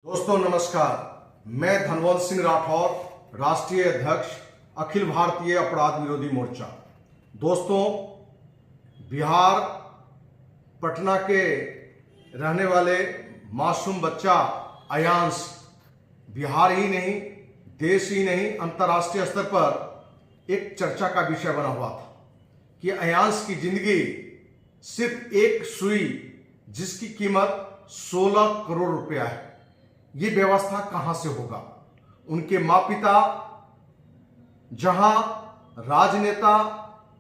दोस्तों नमस्कार, मैं धनवंत सिंह राठौर, राष्ट्रीय अध्यक्ष अखिल भारतीय अपराध विरोधी मोर्चा। दोस्तों, बिहार पटना के रहने वाले मासूम बच्चा अयांश बिहार ही नहीं, देश ही नहीं, अंतर्राष्ट्रीय स्तर पर एक चर्चा का विषय बना हुआ था कि अयांश की जिंदगी सिर्फ एक सुई जिसकी कीमत 16 करोड़ रुपया है, ये व्यवस्था कहां से होगा। उनके माँ पिता जहां राजनेता,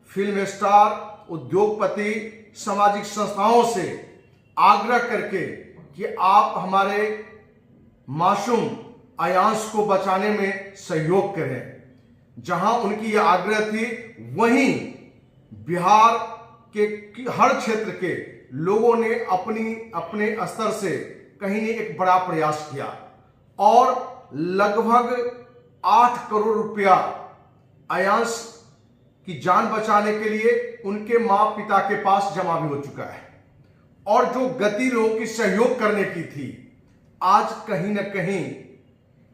फिल्म स्टार, उद्योगपति, सामाजिक संस्थाओं से आग्रह करके कि आप हमारे मासूम अयांश को बचाने में सहयोग करें, जहां उनकी यह आग्रह थी, वहीं बिहार के हर क्षेत्र के लोगों ने अपने स्तर से कहीं ने एक बड़ा प्रयास किया और लगभग 8 करोड़ रुपया अयांश की जान बचाने के लिए उनके मां पिता के पास जमा भी हो चुका है। और जो गति लोगों की सहयोग करने की थी, आज कहीं ना कहीं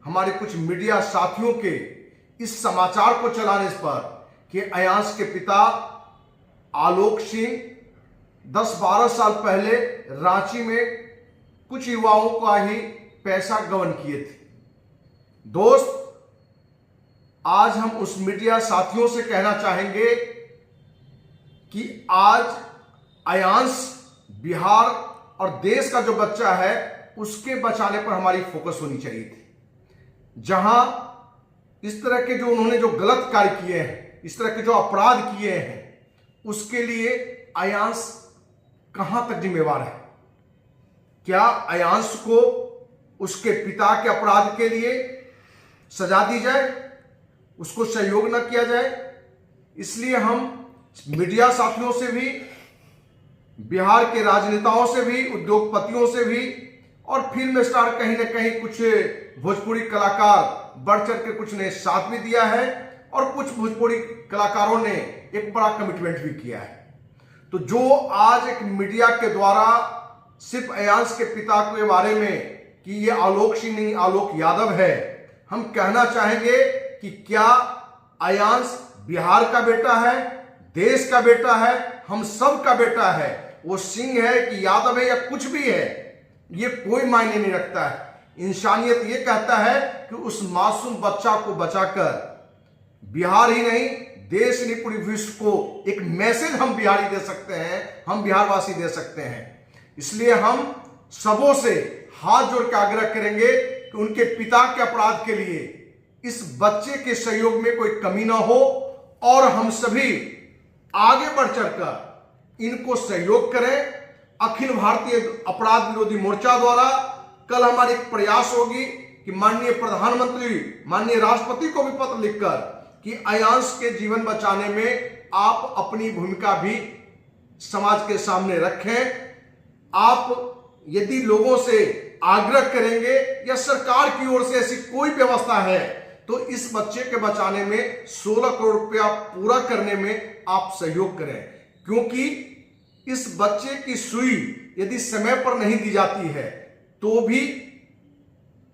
हमारे कुछ मीडिया साथियों के इस समाचार को चलाने पर कि अयांश के पिता आलोक सिंह 10-12 साल पहले रांची में कुछ युवाओं का ही पैसा गबन किए थे। दोस्त, आज हम उस मीडिया साथियों से कहना चाहेंगे कि आज अयांश बिहार और देश का जो बच्चा है उसके बचाने पर हमारी फोकस होनी चाहिए थी। जहां इस तरह के जो उन्होंने जो गलत कार्य किए हैं, इस तरह के जो अपराध किए हैं, उसके लिए अयांश कहां तक जिम्मेवार है। क्या अयांश को उसके पिता के अपराध के लिए सजा दी जाए, उसको सहयोग न किया जाए? इसलिए हम मीडिया साथियों से भी, बिहार के राजनेताओं से भी, उद्योगपतियों से भी और फिल्म स्टार, कहीं ना कहीं कुछ भोजपुरी कलाकार बढ़ चढ़ के कुछ ने साथ भी दिया है और कुछ भोजपुरी कलाकारों ने एक बड़ा कमिटमेंट भी किया है। तो जो आज एक मीडिया के द्वारा सिर्फ अयांश के पिता के बारे में कि ये आलोक सिंह नहीं, आलोक यादव है, हम कहना चाहेंगे कि क्या अयांश बिहार का बेटा है, देश का बेटा है, हम सब का बेटा है। वो सिंह है कि यादव है या कुछ भी है, ये कोई मायने नहीं रखता है। इंसानियत ये कहता है कि उस मासूम बच्चा को बचाकर बिहार ही नहीं, देश नहीं, पूरी विश्व को एक मैसेज हम बिहारी दे सकते हैं, हम बिहारवासी दे सकते हैं। इसलिए हम सबों से हाथ जोड़ के आग्रह करेंगे कि उनके पिता के अपराध के लिए इस बच्चे के सहयोग में कोई कमी ना हो और हम सभी आगे बढ़ चढ़कर इनको सहयोग करें। अखिल भारतीय अपराध विरोधी मोर्चा द्वारा कल हमारी एक प्रयास होगी कि माननीय प्रधानमंत्री, माननीय राष्ट्रपति को भी पत्र लिखकर कि अयांश के जीवन बचाने में आप अपनी भूमिका भी समाज के सामने रखें। आप यदि लोगों से आग्रह करेंगे या सरकार की ओर से ऐसी कोई व्यवस्था है तो इस बच्चे के बचाने में 16 करोड़ रुपया पूरा करने में आप सहयोग करें, क्योंकि इस बच्चे की सुई यदि समय पर नहीं दी जाती है तो भी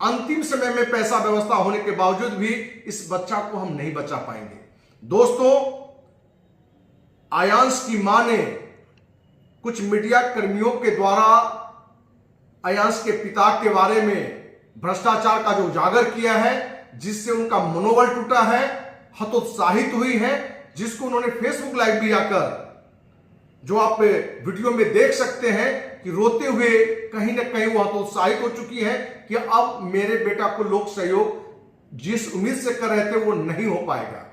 अंतिम समय में पैसा व्यवस्था होने के बावजूद भी इस बच्चा को हम नहीं बचा पाएंगे। दोस्तों, अयांश की मां ने कुछ मीडिया कर्मियों के द्वारा अयांश के पिता के बारे में भ्रष्टाचार का जो उजागर किया है, जिससे उनका मनोबल टूटा है, हतोत्साहित हुई है, जिसको उन्होंने फेसबुक लाइव भी आकर, जो आप वीडियो में देख सकते हैं कि रोते हुए कहीं ना कहीं वो हतोत्साहित हो चुकी है कि अब मेरे बेटा को लोग सहयोग जिस उम्मीद से कर रहे थे वो नहीं हो पाएगा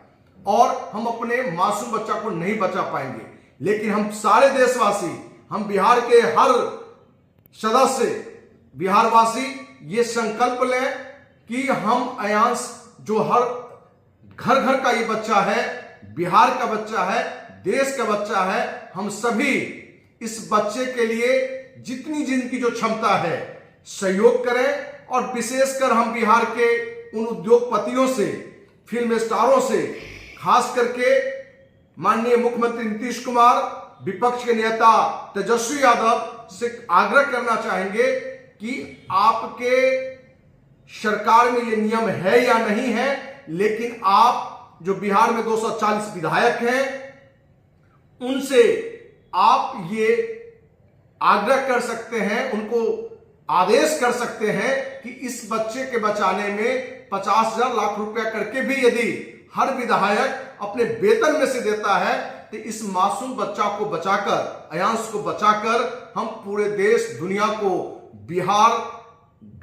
और हम अपने मासूम बच्चा को नहीं बचा पाएंगे। लेकिन हम सारे देशवासी, हम बिहार के हर सदस्य, बिहारवासी ये संकल्प लें कि हम अयांश, जो हर घर घर का ये बच्चा है, बिहार का बच्चा है, देश का बच्चा है, हम सभी इस बच्चे के लिए जितनी जिनकी जो क्षमता है सहयोग करें। और विशेषकर हम बिहार के उन उद्योगपतियों से, फिल्म स्टारों से, खास करके माननीय मुख्यमंत्री नीतीश कुमार, विपक्ष के नेता तेजस्वी यादव से आग्रह करना चाहेंगे कि आपके सरकार में ये नियम है या नहीं है, लेकिन आप जो बिहार में 240 विधायक हैं उनसे आप ये आग्रह कर सकते हैं, उनको आदेश कर सकते हैं कि इस बच्चे के बचाने में 50,000 लाख रुपया करके भी यदि हर विधायक अपने वेतन में से देता है तो इस मासूम बच्चा को बचाकर, अयांश को बचाकर हम पूरे देश दुनिया को, बिहार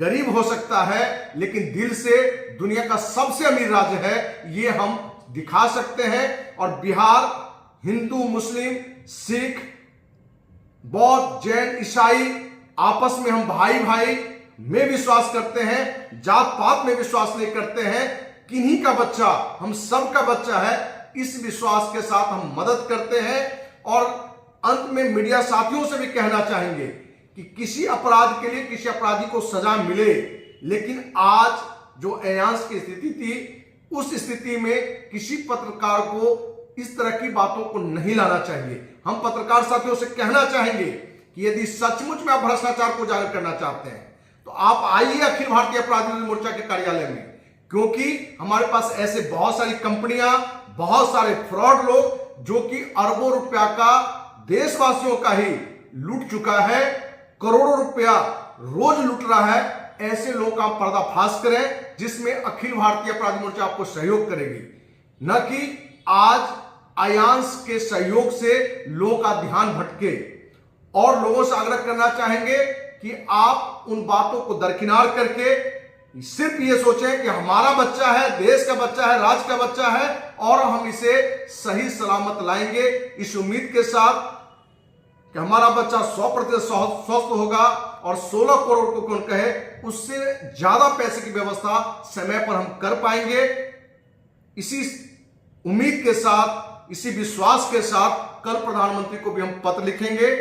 गरीब हो सकता है लेकिन दिल से दुनिया का सबसे अमीर राज्य है, ये हम दिखा सकते हैं। और बिहार हिंदू, मुस्लिम, सिख, बौद्ध, जैन, ईसाई आपस में हम भाई भाई में विश्वास करते हैं, जात पात में विश्वास नहीं करते हैं। किन्हीं का बच्चा हम सब का बच्चा है, इस विश्वास के साथ हम मदद करते हैं। और अंत में मीडिया साथियों से भी कहना चाहेंगे कि किसी अपराध के लिए किसी अपराधी को सजा मिले, लेकिन आज जो अयांश की स्थिति थी उस स्थिति में किसी पत्रकार को इस तरह की बातों को नहीं लाना चाहिए। हम पत्रकार साथियों से कहना चाहेंगे कि यदि सचमुच में आप भ्रष्टाचार को उजागर करना चाहते हैं तो आप आइए अखिल भारतीय अपराध विरोधी मोर्चा के कार्यालय में, क्योंकि हमारे पास ऐसे बहुत सारी कंपनियां, बहुत सारे फ्रॉड लोग जो कि अरबों रुपया का देशवासियों का ही लूट चुका है, करोड़ों रुपया रोज लूट रहा है, ऐसे लोगों का पर्दाफाश करें जिसमें अखिल भारतीय अपराधी मोर्चा आपको सहयोग करेगी, न कि आज अयांश के सहयोग से लोगों का ध्यान भटके। और लोगों से आग्रह करना चाहेंगे कि आप उन बातों को दरकिनार करके सिर्फ ये सोचें कि हमारा बच्चा है, देश का बच्चा है, राज्य का बच्चा है और हम इसे सही सलामत लाएंगे, इस उम्मीद के साथ कि हमारा बच्चा 100% स्वस्थ होगा और 16 करोड़ को कौन कहे उससे ज्यादा पैसे की व्यवस्था समय पर हम कर पाएंगे। इसी उम्मीद के साथ, इसी विश्वास के साथ कल प्रधानमंत्री को भी हम पत्र लिखेंगे।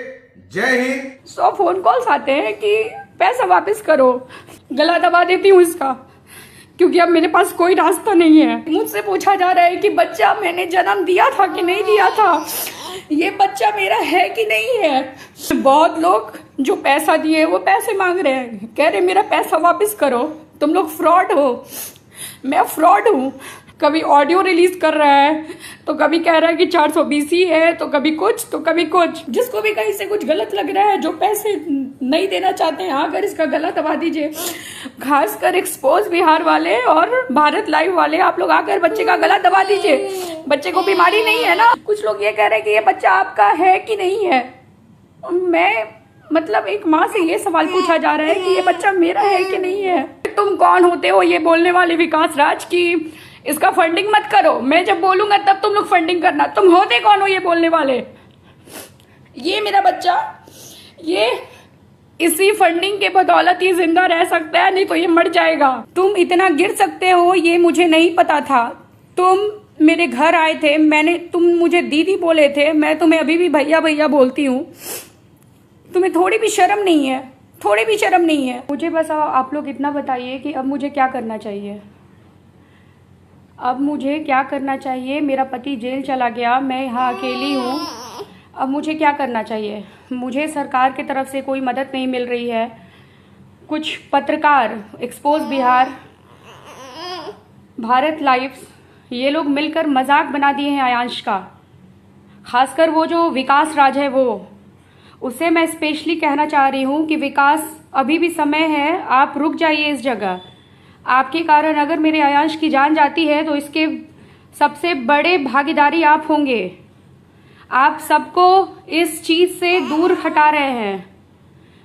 जय हिंद। 100 फोन कॉल्स आते हैं कि पैसा वापस करो, गला दबा देती हूँ इसका, क्योंकि अब मेरे पास कोई रास्ता नहीं है। मुझसे पूछा जा रहा है कि बच्चा मैंने जन्म दिया था कि नहीं दिया था, ये बच्चा मेरा है कि नहीं है। बहुत लोग जो पैसा दिए वो पैसे मांग रहे हैं, कह रहे मेरा पैसा वापस करो, तुम लोग फ्रॉड हो। मैं फ्रॉड हूँ। कभी ऑडियो रिलीज कर रहा है तो कभी कह रहा है कि 420 ही है, तो कभी कुछ तो कभी कुछ। जिसको भी कहीं से कुछ गलत लग रहा है, जो पैसे नहीं देना चाहते हैं, आकर इसका गला दबा दीजिए। खासकर एक्सपोज बिहार वाले और भारत लाइव वाले, आप लोग आकर बच्चे का गला दबा दीजिए। बच्चे को बीमारी नहीं है ना। कुछ लोग ये कह रहे हैं कि ये बच्चा आपका है कि नहीं है। मैं मतलब एक माँ से ये सवाल पूछा जा रहा है कि ये बच्चा मेरा है कि नहीं है। तुम कौन होते हो ये बोलने वाले विकास राज की इसका फंडिंग मत करो, मैं जब बोलूंगा तब तुम लोग फंडिंग करना। तुम होते कौन हो ये बोलने वाले? ये मेरा बच्चा, ये इसी फंडिंग के बदौलत ही जिंदा रह सकता है, नहीं तो ये मर जाएगा। तुम इतना गिर सकते हो ये मुझे नहीं पता था। तुम मेरे घर आए थे, तुम मुझे दीदी बोले थे, मैं तुम्हें अभी भी भैया भैया बोलती हूँ। तुम्हें थोड़ी भी शर्म नहीं है, थोड़ी भी शर्म नहीं है। मुझे बस आप लोग इतना बताइए कि अब मुझे क्या करना चाहिए। अब मुझे क्या करना चाहिए? मेरा पति जेल चला गया, मैं यहाँ अकेली हूँ। अब मुझे क्या करना चाहिए? मुझे सरकार की तरफ से कोई मदद नहीं मिल रही है। कुछ पत्रकार, एक्सपोज बिहार, भारत लाइव, ये लोग मिलकर मजाक बना दिए हैं अयांश का। खासकर वो जो विकास राज है उससे मैं स्पेशली कहना चाह रही हूँ कि विकास, अभी भी समय है, आप रुक जाइए इस जगह। आपके कारण अगर मेरे अयांश की जान जाती है तो इसके सबसे बड़े भागीदारी आप होंगे। आप सबको इस चीज़ से दूर हटा रहे हैं।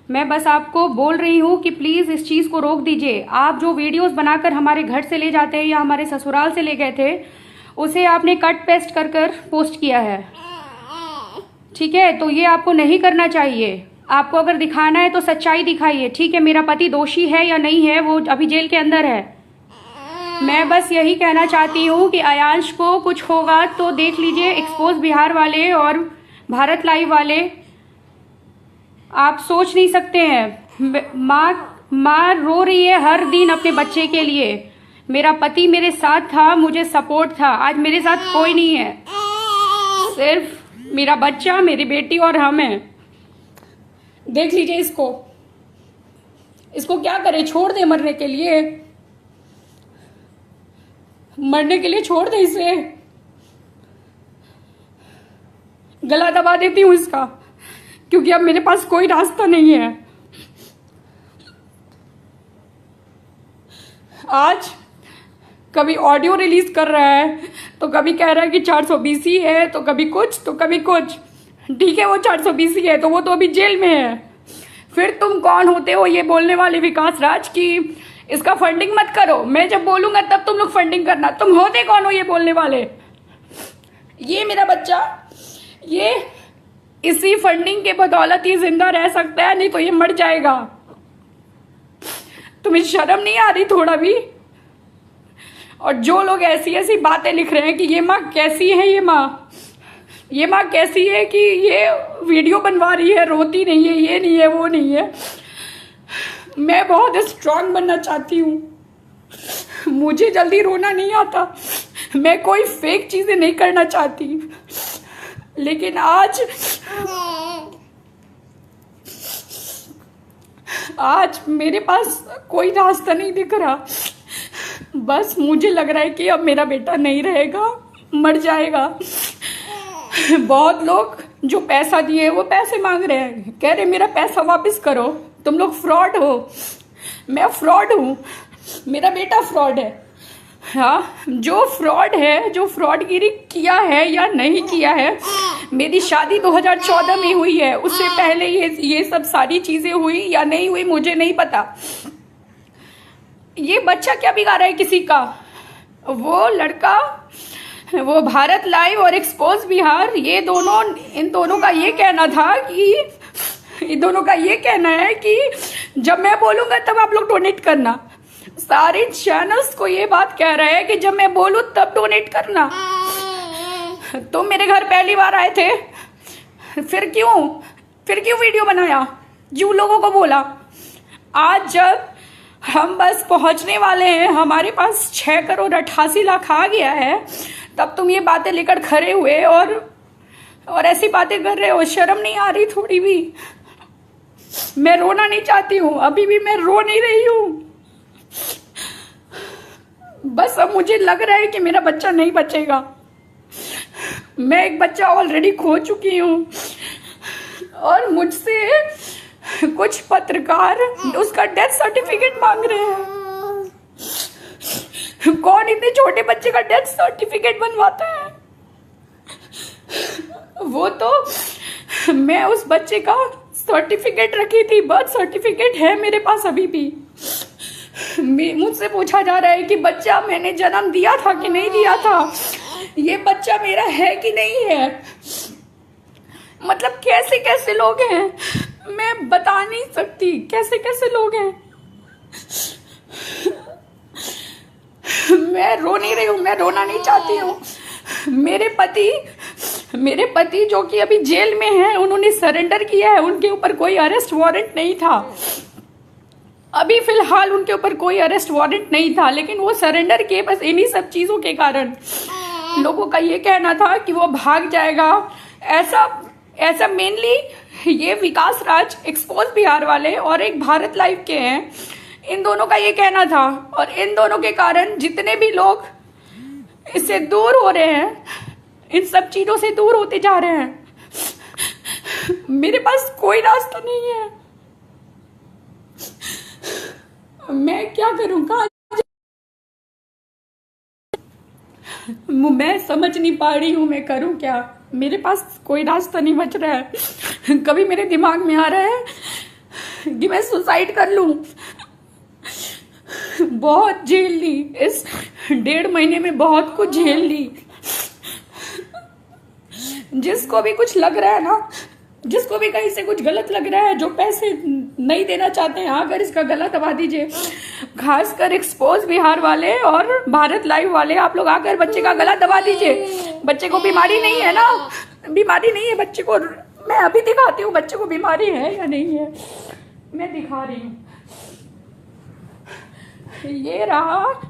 मैं बस आपको बोल रही हूँ कि प्लीज़ इस चीज़ को रोक दीजिए। आप जो वीडियोस बनाकर हमारे घर से ले जाते हैं या हमारे ससुराल से ले गए थे, उसे आपने कट पेस्ट कर पोस्ट किया है, ठीक है? तो ये आपको नहीं करना चाहिए। आपको अगर दिखाना है तो सच्चाई दिखाइए, ठीक है? मेरा पति दोषी है या नहीं है, वो अभी जेल के अंदर है। मैं बस यही कहना चाहती हूँ कि अयांश को कुछ होगा तो देख लीजिए, एक्सपोज बिहार वाले और भारत लाइव वाले, आप सोच नहीं सकते हैं। माँ रो रही है हर दिन अपने बच्चे के लिए। मेरा पति मेरे साथ था, मुझे सपोर्ट था। आज मेरे साथ कोई नहीं है, सिर्फ मेरा बच्चा, मेरी बेटी और हम हैं। देख लीजिए इसको क्या करे, छोड़ दे मरने के लिए। मरने के लिए छोड़ दे इसे, गला दबा देती हूँ इसका, क्योंकि अब मेरे पास कोई रास्ता नहीं है। आज कभी ऑडियो रिलीज कर रहा है, तो कभी कह रहा है कि 420 ही है, तो कभी कुछ तो कभी कुछ। ठीक है, वो 420 ही है तो वो तो अभी जेल में है। फिर तुम कौन होते हो ये बोलने वाले विकास राज की इसका फंडिंग मत करो, मैं जब बोलूंगा तब तुम लोग फंडिंग करना। तुम होते कौन हो ये बोलने वाले? ये मेरा बच्चा, ये इसी फंडिंग के बदौलत ही जिंदा रह सकता है, नहीं तो ये मर जाएगा। तुम्हें शर्म नहीं आ रही थोड़ा भी? और जो लोग ऐसी ऐसी बातें लिख रहे हैं कि ये माँ कैसी है, ये माँ कैसी है कि ये वीडियो बनवा रही है, रोती नहीं है, ये नहीं है, वो नहीं है। मैं बहुत स्ट्रांग बनना चाहती हूँ, मुझे जल्दी रोना नहीं आता, मैं कोई फेक चीजें नहीं करना चाहती, लेकिन आज मेरे पास कोई रास्ता नहीं दिख रहा। बस मुझे लग रहा है कि अब मेरा बेटा नहीं रहेगा, मर जाएगा। बहुत लोग जो पैसा दिए वो पैसे मांग रहे हैं, कह रहे मेरा पैसा वापस करो, तुम लोग फ्रॉड हो। मैं फ्रॉड हूँ, मेरा बेटा फ्रॉड है। हाँ, जो फ्रॉड है, जो फ्रॉडगिरी किया है या नहीं किया है, मेरी शादी 2014 में हुई है, उससे पहले ये सब सारी चीजें हुई या नहीं हुई मुझे नहीं पता। ये बच्चा क्या बिगाड़ा है किसी का? वो लड़का, वो भारत लाइव और एक्सपोज बिहार, ये दोनों, इन दोनों का ये कहना था कि, इन दोनों का ये कहना है कि जब मैं बोलूंगा तब आप लोग डोनेट करना। सारे चैनल्स को ये बात कह रहे हैं कि जब मैं बोलूं तब डोनेट करना। तुम मेरे घर पहली बार आए थे, फिर क्यों वीडियो बनाया, जो लोगों को बोला? आज जब हम बस पहुंचने वाले हैं, हमारे पास 6 करोड़ 88 लाख आ गया है, तब तुम ये बातें लेकर खड़े हुए और ऐसी बातें कर रहे हो। शर्म नहीं आ रही थोड़ी भी? मैं रोना नहीं चाहती हूँ, अभी भी मैं रो नहीं रही हूँ। बस अब मुझे लग रहा है कि मेरा बच्चा नहीं बचेगा। मैं एक बच्चा ऑलरेडी खो चुकी हूँ और मुझसे कुछ पत्रकार उसका डेथ सर्टिफिकेट मांग रहे हैं। कौन इतने छोटे बच्चे का डेथ सर्टिफिकेट बनवाता है? वो तो मैं उस बच्चे का सर्टिफिकेट रखी थी, बर्थ सर्टिफिकेट है मेरे पास अभी भी। मुझसे पूछा जा रहा है कि बच्चा मैंने जन्म दिया था कि नहीं दिया था, ये बच्चा मेरा है कि नहीं है। मतलब कैसे कैसे लोग हैं, मैं बता नहीं सकती कैसे कैसे लोग हैं। मैं रो नहीं रही हूँ, मैं रोना नहीं चाहती हूँ। मेरे पति जो कि अभी जेल में हैं, उन्होंने सरेंडर किया है, उनके ऊपर कोई अरेस्ट वारंट नहीं था। अभी फिलहाल उनके ऊपर कोई अरेस्ट वारंट नहीं था, लेकिन वो सरेंडर किए बस इन्हीं सब चीजों के कारण। लोगों का ये कहना था कि वो भाग जाएगा, ऐसा मेनली ये विकास राज एक्सपोज बिहार वाले और एक भारत लाइव के हैं, इन दोनों का ये कहना था। और इन दोनों के कारण जितने भी लोग इससे दूर हो रहे हैं, इन सब चीजों से दूर होते जा रहे हैं। मेरे पास कोई रास्ता नहीं है, मैं क्या करूँगा? मैं समझ नहीं पा रही हूँ मैं करूँ क्या। मेरे पास कोई रास्ता नहीं बच रहा है। कभी मेरे दिमाग में आ रहा है कि मैं सुसाइड कर लूं। बहुत झेल ली, इस 1.5 महीने में बहुत कुछ झेल ली। जिसको भी कुछ लग रहा है ना, जिसको भी कहीं से कुछ गलत लग रहा है, जो पैसे नहीं देना चाहते हैं, आकर इसका गला दबा दीजिए। खासकर एक्सपोज बिहार वाले और भारत लाइव वाले, आप लोग आकर बच्चे का गला दबा दीजिए। बच्चे को बीमारी नहीं है ना, बीमारी नहीं है बच्चे को। मैं अभी दिखाती हूँ बच्चे को बीमारी है या नहीं है, मैं दिखा रही हूँ। ये रहा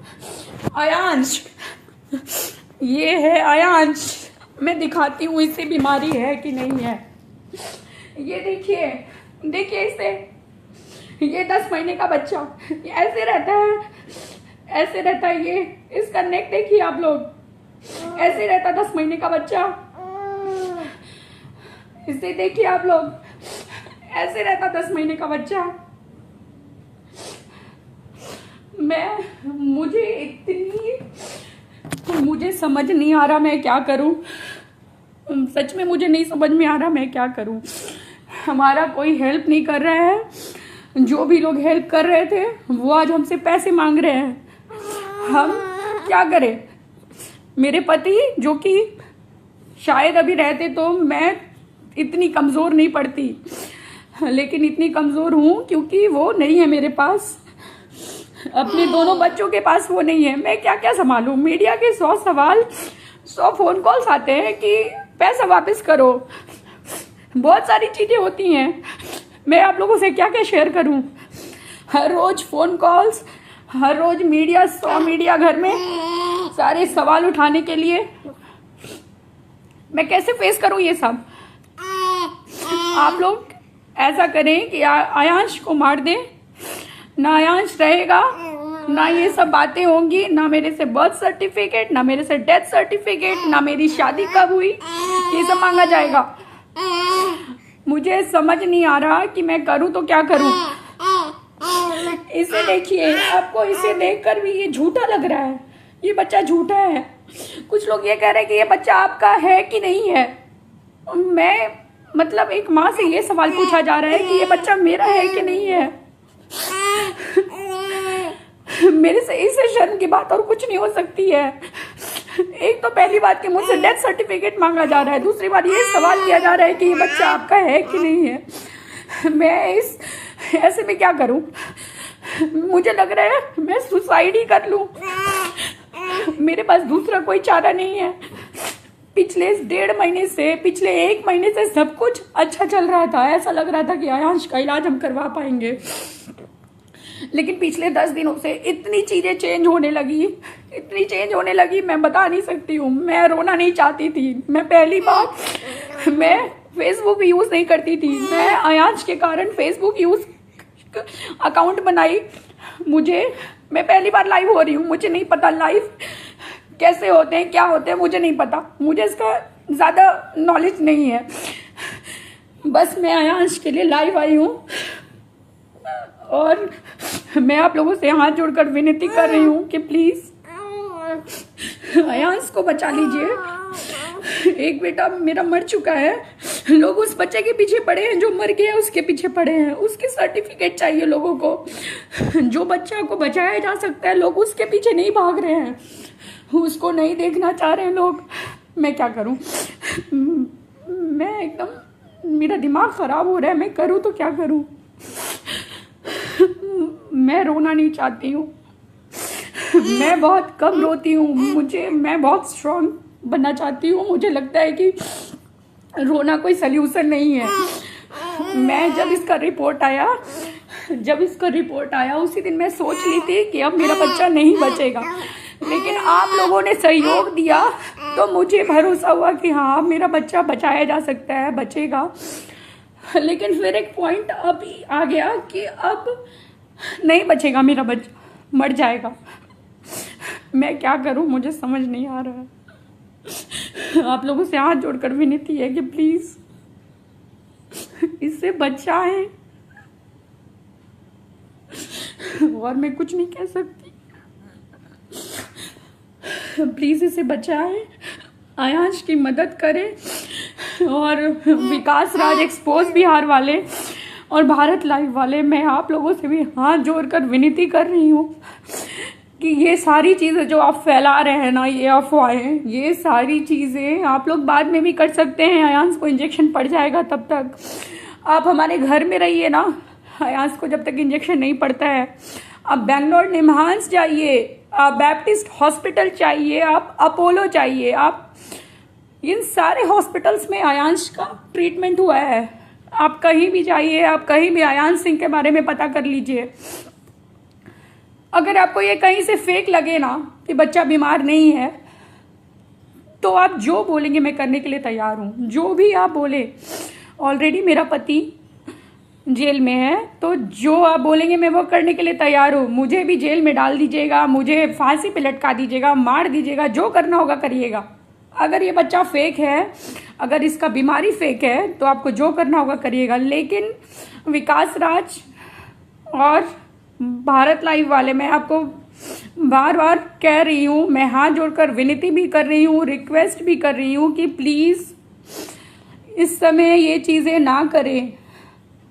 आयांश, ये है आयांश। मैं दिखाती हूँ इसे बीमारी है कि नहीं है। ये देखिए, देखिए इसे, ये 10 महीने का बच्चा ऐसे रहता है, ऐसे रहता है ये, इसका नेक देखिए आप लोग, ऐसे रहता 10 महीने का बच्चा, इसे देखिए आप लोग, ऐसे रहता 10 महीने का बच्चा। मुझे समझ नहीं आ रहा मैं क्या करूं, सच में मुझे नहीं समझ में आ रहा मैं क्या करूं। हमारा कोई हेल्प नहीं कर रहा है, जो भी लोग हेल्प कर रहे थे वो आज हमसे पैसे मांग रहे हैं, हम क्या करें। मेरे पति जो कि शायद अभी रहते तो मैं इतनी कमज़ोर नहीं पड़ती, लेकिन इतनी कमज़ोर हूँ क्योंकि वो नहीं है मेरे पास, अपने दोनों बच्चों के पास वो नहीं है। मैं क्या क्या संभालूं। मीडिया के 100 सवाल, 100 फोन कॉल्स आते हैं कि पैसा वापस करो, बहुत सारी चीज़ें होती हैं, मैं आप लोगों से क्या क्या शेयर करूं। हर रोज फोन कॉल्स, हर रोज मीडिया, 100 मीडिया घर में, सारे सवाल उठाने के लिए मैं कैसे फेस करूं ये सब। आप लोग ऐसा करें कि आयांश को मार दें, ना आयांश रहेगा, ना ये सब बातें होंगी, ना मेरे से बर्थ सर्टिफिकेट, ना मेरे से डेथ सर्टिफिकेट, ना मेरी शादी कब हुई, ये सब मांगा जाएगा। मुझे समझ नहीं आ रहा कि मैं करूं तो क्या करूं। इसे देखिए, आपको इसे देखकर भी ये झूठा लग रहा है, ये बच्चा झूठा है। कुछ लोग ये कह रहे हैं कि ये बच्चा आपका है कि नहीं है। मैं मतलब एक माँ से ये सवाल पूछा जा रहा है कि ये बच्चा मेरा है कि नहीं है। मेरे से इससे शर्म की बात और कुछ नहीं हो सकती है। एक तो पहली बात कि मुझसे डेथ सर्टिफिकेट मांगा जा रहा है, दूसरी बात ये सवाल किया जा रहा है कि ये बच्चा आपका है कि नहीं है। मैं इस ऐसे में क्या करूं। मुझे लग रहा है मैं सुसाइड ही कर लूं, मेरे पास दूसरा कोई चारा नहीं है। पिछले 1.5 महीने से, पिछले 1 महीने से सब कुछ अच्छा चल रहा था, ऐसा लग रहा था कि आयांश का इलाज हम करवा पाएंगे, लेकिन पिछले 10 दिनों से इतनी चीजें चेंज होने लगी, मैं बता नहीं सकती हूँ। मैं रोना नहीं चाहती थी। मैं पहली बार मैं फेसबुक यूज नहीं करती थी, मैं आयांश के कारण फेसबुक यूज अकाउंट बनाई। मैं पहली बार लाइव हो रही हूँ, मुझे नहीं पता लाइव कैसे होते हैं, क्या होते हैं, मुझे नहीं पता, मुझे इसका ज्यादा नॉलेज नहीं है। बस मैं आयांश के लिए लाइव आई हूँ और मैं आप लोगों से हाथ जोड़कर विनती कर रही हूँ कि प्लीज आयांश को बचा लीजिए। एक बेटा मेरा मर चुका है, लोग उस बच्चे के पीछे पड़े हैं, जो मर गया उसके पीछे पड़े हैं, उसके सर्टिफिकेट चाहिए लोगों को। जो बच्चा को बचाया जा सकता है लोग उसके पीछे नहीं भाग रहे हैं, उसको नहीं देखना चाह रहे हैं लोग। मैं क्या करूं। मैं एकदम, मेरा दिमाग खराब हो रहा है, मैं करूं तो क्या करूं। मैं रोना नहीं चाहती हूँ, मैं बहुत कम रोती हूँ, मैं बहुत स्ट्रांग बनना चाहती हूँ। मुझे लगता है कि रोना कोई सल्यूशन नहीं है। मैं जब इसका रिपोर्ट आया उसी दिन मैं सोच ली थी कि अब मेरा बच्चा नहीं बचेगा, लेकिन आप लोगों ने सहयोग दिया तो मुझे भरोसा हुआ कि हाँ अब मेरा बच्चा बचाया जा सकता है, बचेगा। लेकिन फिर एक पॉइंट अभी आ गया कि अब नहीं बचेगा मेरा बच्चा, मर जाएगा। मैं क्या करूं, मुझे समझ नहीं आ रहा है। आप लोगों से हाथ जोड़कर विनती है कि प्लीज इससे बचाएं, और मैं कुछ नहीं कह सकती। प्लीज इसे बचाएं, आयांश की मदद करें। और विकास राज एक्सपोज बिहार वाले और भारत लाइव वाले, मैं आप लोगों से भी हाथ जोड़कर विनती कर रही हूँ कि ये सारी चीज़ें जो आप फैला रहे हैं ना, ये अफवाहें, ये सारी चीज़ें आप लोग बाद में भी कर सकते हैं। आयांश को इंजेक्शन पड़ जाएगा, तब तक आप हमारे घर में रहिए ना, आयांश को जब तक इंजेक्शन नहीं पड़ता है। आप बेंगलोर निम्हांस जाइए, आप बैप्टिस्ट हॉस्पिटल चाहिए, आप अपोलो चाहिए, आप इन सारे हॉस्पिटल्स में आयांश का ट्रीटमेंट हुआ है। आप कहीं भी जाइए, आप कहीं भी आयांश सिंह के बारे में पता कर लीजिए। अगर आपको ये कहीं से फेक लगे ना कि बच्चा बीमार नहीं है, तो आप जो बोलेंगे मैं करने के लिए तैयार हूँ, जो भी आप बोले। ऑलरेडी मेरा पति जेल में है, तो जो आप बोलेंगे मैं वो करने के लिए तैयार हूँ। मुझे भी जेल में डाल दीजिएगा, मुझे फांसी पे लटका दीजिएगा, मार दीजिएगा, जो करना होगा करिएगा। अगर ये बच्चा फेक है, अगर इसका बीमारी फेक है, तो आपको जो करना होगा करिएगा। लेकिन विकास राज और भारत लाइव वाले, मैं आपको बार बार कह रही हूँ, मैं हाथ जोड़कर विनती भी कर रही हूँ, रिक्वेस्ट भी कर रही हूँ कि प्लीज़ इस समय ये चीज़ें ना करें,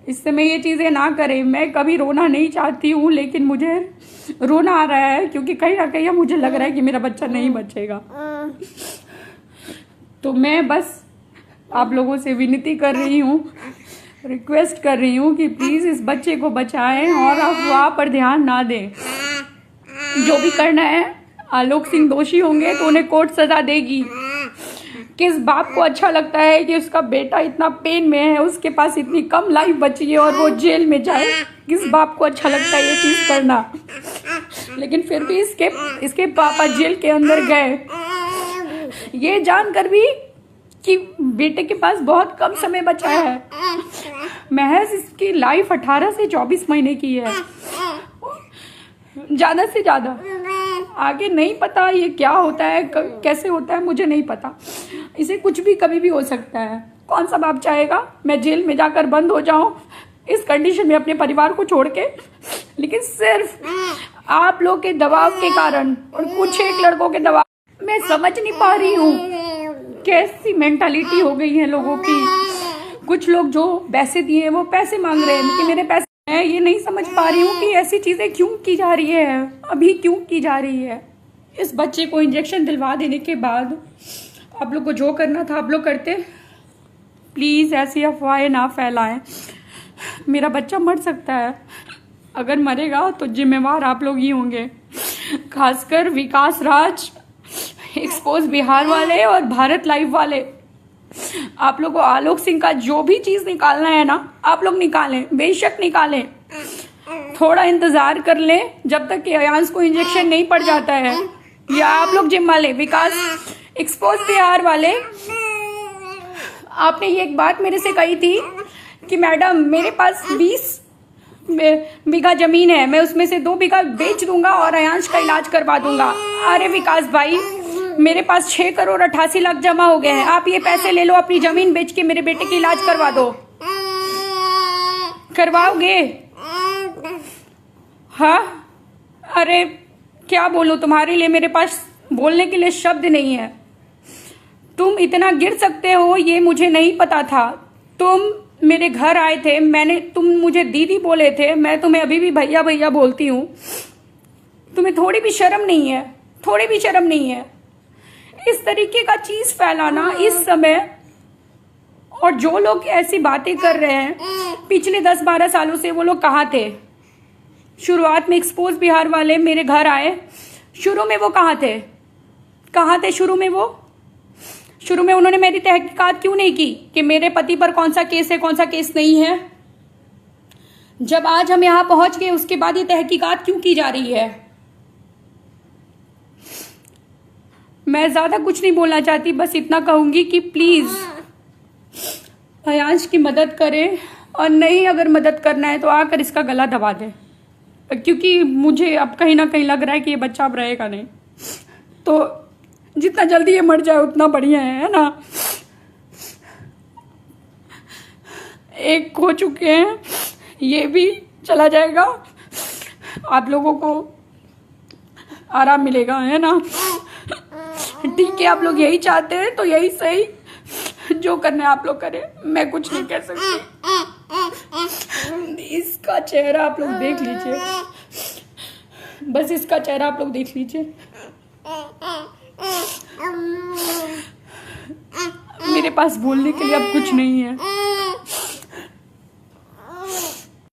इस समय ये चीज़ें ना करें। मैं कभी रोना नहीं चाहती हूँ, लेकिन मुझे रोना आ रहा है, क्योंकि कहीं ना कहीं मुझे लग रहा है कि मेरा बच्चा नहीं बचेगा। तो मैं बस आप लोगों से विनती कर रही हूँ, रिक्वेस्ट कर रही हूँ कि प्लीज़ इस बच्चे को बचाएं और अफवाह पर ध्यान ना दें। जो भी करना है, आलोक सिंह दोषी होंगे तो उन्हें कोर्ट सजा देगी। किस बाप को अच्छा लगता है कि उसका बेटा इतना पेन में है, उसके पास इतनी कम लाइफ बची है और वो जेल में जाए? किस बाप को अच्छा लगता है ये चीज़ करना? लेकिन फिर भी इसके पापा जेल के अंदर गए, ये जानकर भी कि बेटे के पास बहुत कम समय बचा है। महज इसकी लाइफ 18 से 24 महीने की है, ज़्यादा से ज़्यादा। आगे नहीं पता ये क्या होता है, कैसे होता है, मुझे नहीं पता। इसे कुछ भी कभी भी हो सकता है। कौन सा बाप चाहेगा मैं जेल में जाकर बंद हो जाऊं इस कंडीशन में अपने परिवार को छोड़ के? लेकिन सिर्फ आप लोग के दबाव के कारण और कुछ एक लड़कों के दबाव, मैं समझ नहीं पा रही हूँ कैसी मेंटालिटी हो गई है लोगों की। कुछ लोग जो पैसे दिए वो पैसे मांग रहे हैं कि मेरे पैसे, मैं ये नहीं समझ पा रही हूँ कि ऐसी चीज़ें क्यों की जा रही है, अभी क्यों की जा रही है। इस बच्चे को इंजेक्शन दिलवा देने के बाद आप लोग को जो करना था आप लोग करते। प्लीज़ ऐसी अफवाहें ना फैलाएं। मेरा बच्चा मर सकता है, अगर मरेगा तो जिम्मेवार आप लोग ही होंगे, खासकर विकास राज, एक्सपोज बिहार वाले और भारत लाइव वाले। आप लोग को आलोक सिंह का जो भी चीज़ निकालना है ना, आप लोग निकालें, बेशक निकालें। थोड़ा इंतज़ार कर लें जब तक कि अयांश को इंजेक्शन नहीं पड़ जाता है, या आप लोग जिम्मा लें। विकास एक्सपोज बिहार वाले, आपने ये एक बात मेरे से कही थी कि मैडम मेरे पास 20 बीघा जमीन है, मैं उसमें से 2 बीघा बेच दूंगा और अयांश का इलाज करवा दूंगा। अरे विकास भाई, मेरे पास 6 करोड़ 88 लाख जमा हो गए हैं, आप ये पैसे ले लो, अपनी जमीन बेच के मेरे बेटे की इलाज करवा दो। करवाओगे? हाँ, अरे क्या बोलूं, तुम्हारे लिए मेरे पास बोलने के लिए शब्द नहीं है। तुम इतना गिर सकते हो ये मुझे नहीं पता था। तुम मेरे घर आए थे, तुम मुझे दीदी बोले थे, मैं तुम्हें अभी भी भैया भैया बोलती हूँ। तुम्हें थोड़ी भी शर्म नहीं है, थोड़ी भी शर्म नहीं है इस तरीके का चीज फैलाना इस समय। और जो लोग ऐसी बातें कर रहे हैं, पिछले 10-12 सालों से वो लोग कहाँ थे? शुरुआत में एक्सपोज बिहार वाले मेरे घर आए, शुरू में वो कहाँ थे? कहाँ थे शुरू में? वो शुरू में उन्होंने मेरी तहकीकात क्यों नहीं की कि मेरे पति पर कौन सा केस है, कौन सा केस नहीं है? जब आज हम यहाँ पहुंच गए, उसके बाद ये तहकीकात क्यों की जा रही है? मैं ज्यादा कुछ नहीं बोलना चाहती, बस इतना कहूंगी कि प्लीज अयांश की मदद करें, और नहीं अगर मदद करना है तो आकर इसका गला दबा दें, क्योंकि मुझे अब कहीं ना कहीं लग रहा है कि ये बच्चा अब रहेगा नहीं। तो जितना जल्दी ये मर जाए उतना बढ़िया है ना। एक खो चुके हैं, ये भी चला जाएगा, आप लोगों को आराम मिलेगा, है ना? ठीक है, आप लोग यही चाहते हैं तो यही सही, जो करना है आप लोग करें, मैं कुछ नहीं कह सकती। इसका चेहरा आप लोग देख लीजिए, बस इसका चेहरा आप लोग देख लीजिए। मेरे पास बोलने के लिए अब कुछ नहीं है।